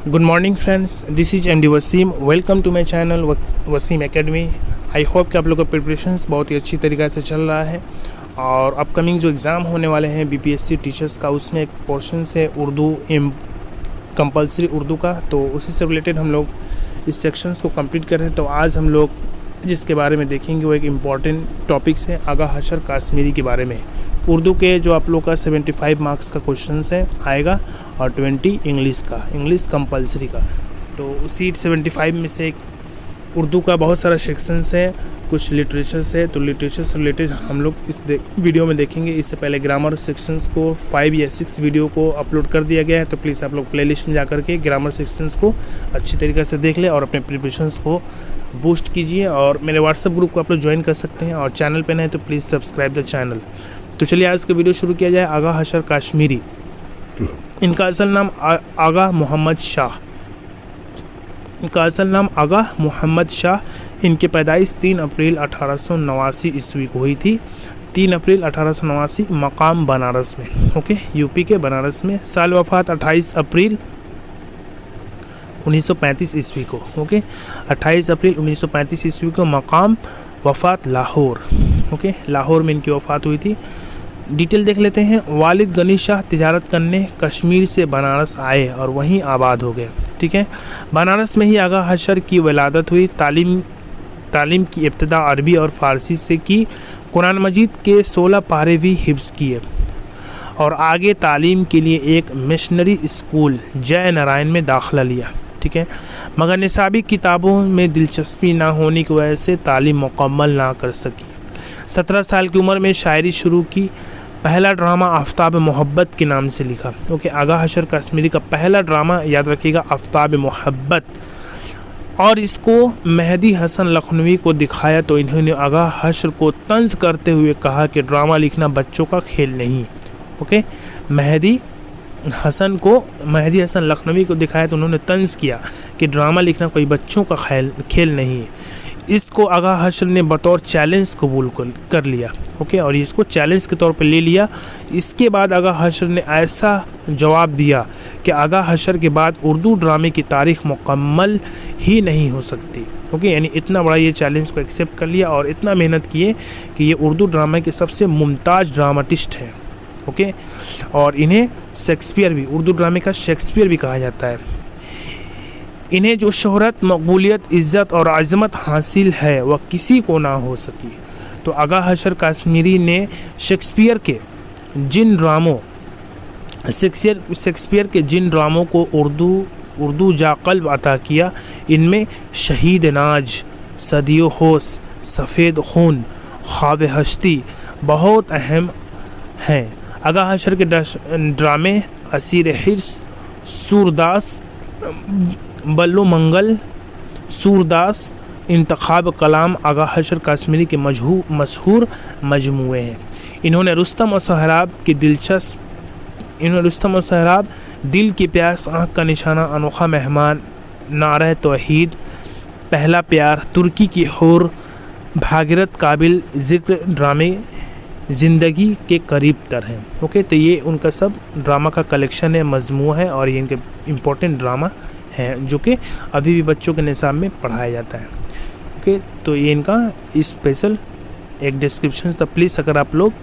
Good morning friends, this is MD Wasim. Welcome to my channel Wasim academy. I hope कि आप लोगों का preparations बहुत ही अच्छी तरीक़े से चल रहा है और अपकमिंग जो एग्ज़ाम होने वाले हैं बीपीएससी टीचर्स का, उसमें एक पोर्शन है उर्दू कंपलसरी उर्दू का, तो उसी से रिलेटेड हम लोग इस सेक्शंस को कंप्लीट कर रहे हैं। तो आज हम लोग जिसके बारे में देखेंगे वो एक इम्पॉर्टेंट टॉपिक्स है आगा हशर काश्मीरी के बारे में। उर्दू के जो आप लोग का 75 मार्क्स का क्वेश्चंस है आएगा और 20 इंग्लिश कंपलसरी का। तो उसी 75 में से उर्दू का बहुत सारा सेक्शंस है, कुछ लिटरेचर्स है, तो लिटरेचर से रिलेटेड हम लोग इस वीडियो में देखेंगे। इससे पहले ग्रामर सेक्शंस को 5 या 6 वीडियो को अपलोड कर दिया गया है, तो प्लीज़ आप लोग प्लेलिस्ट में जा करके ग्रामर सेक्शंस को अच्छी तरीके से देख लें और अपने प्रिपरेशंस को बूस्ट कीजिए। और मेरे व्हाट्सएप ग्रुप को आप लोग ज्वाइन कर सकते हैं और चैनल पर नहीं तो प्लीज़ सब्सक्राइब द चैनल। तो चलिए आज का वीडियो शुरू किया जाए। आगा हशर काश्मीरी, इनका असल नाम आगा मोहम्मद शाह। इनका असल नाम आगा मोहम्मद शाह। इनकी पैदाइश 3 अप्रैल 1889 ईस्वी को हुई थी। 3 अप्रैल 1889, मकाम बनारस में, ओके, यूपी के बनारस में। साल वफ़ात 28 अप्रैल 1935 ईस्वी को, ओके, 28 अप्रैल 1935 ईस्वी को। मकाम वफ़ात लाहौर, ओके, लाहौर में इनकी वफ़ात हुई थी। डिटेल देख लेते हैं। वालिद गनी शाह तिजारत करने कश्मीर से बनारस आए और वहीं आबाद हो गए, ठीक है। बनारस में ही आगा हशर की वलादत हुई। तालीम की इब्तिदा अरबी और फ़ारसी से की। कुरान मजीद के 16 पारे भी हिफ्ज़ किए और आगे तालीम के लिए एक मिशनरी स्कूल जय नारायण में दाखिला लिया, ठीक है। मगर निसाबी किताबों में दिलचस्पी ना होने की वजह से तालीम मुकम्मल ना कर सकी। 17 साल की उम्र में शायरी शुरू की। पहला ड्रामा आफ्ताब मोहब्बत के नाम से लिखा, ओके। आगा हशर काश्मीरी का पहला ड्रामा याद रखिएगा आफ्ताब मोहब्बत, और इसको मेहदी हसन लखनवी को दिखाया तो इन्होंने आगा हशर को तंज करते हुए कहा कि ड्रामा लिखना बच्चों का खेल नहीं, ओके। मेहदी हसन लखनवी को दिखाया तो उन्होंने तंज किया कि ड्रामा लिखना कोई बच्चों का खेल नहीं है। इसको आगा हशर ने बतौर चैलेंज कबूल कर लिया, ओके, और इसको चैलेंज के तौर पे ले लिया। इसके बाद आगा हशर ने ऐसा जवाब दिया कि आगा हशर के बाद उर्दू ड्रामे की तारीख़ मुकम्मल ही नहीं हो सकती, ओके। यानी इतना बड़ा ये चैलेंज को एक्सेप्ट कर लिया और इतना मेहनत किए कि ये उर्दू ड्रामे के सबसे मुमताज़ ड्रामाटिस्ट हैं, ओके। और इन्हें शेक्सपियर भी, उर्दू ड्रामे का शेक्सपियर भी कहा जाता है। इन्हें जो शोहरत, मकबूलियत, इज़्ज़त और अज़मत हासिल है वह किसी को ना हो सकी। तो आगा हशर काश्मीरी ने शेक्सपियर के जिन ड्रामों को उर्दू जाक़ल्ब अता किया, इनमें शहीद नाज, सदियो होश, सफ़ेद खून, ख्वाब हस्ती बहुत अहम हैं। आगा हशर के ड्रामे असीर हिर्स, सूरदास, बल्लो मंगल, सूरदास, इंतखाब कलाम आगा हशर काश्मीरी के मशहूर मजमूए हैं। इन्होंने रुस्तम और सहराब, दिल की प्यास, आँख का निशाना, अनोखा मेहमान, नारे तौहीद, पहला प्यार, तुर्की की होर, भागीरथ काबिल ज़िक्र ड्रामे ज़िंदगी के करीब तर हैं, ओके। तो ये उनका सब ड्रामा का कलेक्शन है, मजमू है, और ये इनके इम्पोर्टेंट ड्रामा हैं जो कि अभी भी बच्चों के निसाब में पढ़ाया जाता है, ओके। तो ये इनका स्पेशल एक डिस्क्रिप्शन था। प्लीज़ अगर आप लोग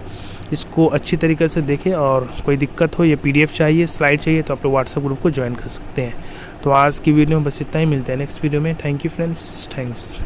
इसको अच्छी तरीके से देखें और कोई दिक्कत हो या PDF चाहिए, स्लाइड चाहिए, तो आप लोग व्हाट्सएप ग्रुप को ज्वाइन कर सकते हैं। तो आज की वीडियो में बस इतना ही, मिलते हैं नेक्स्ट वीडियो में। Thank you friends, thanks.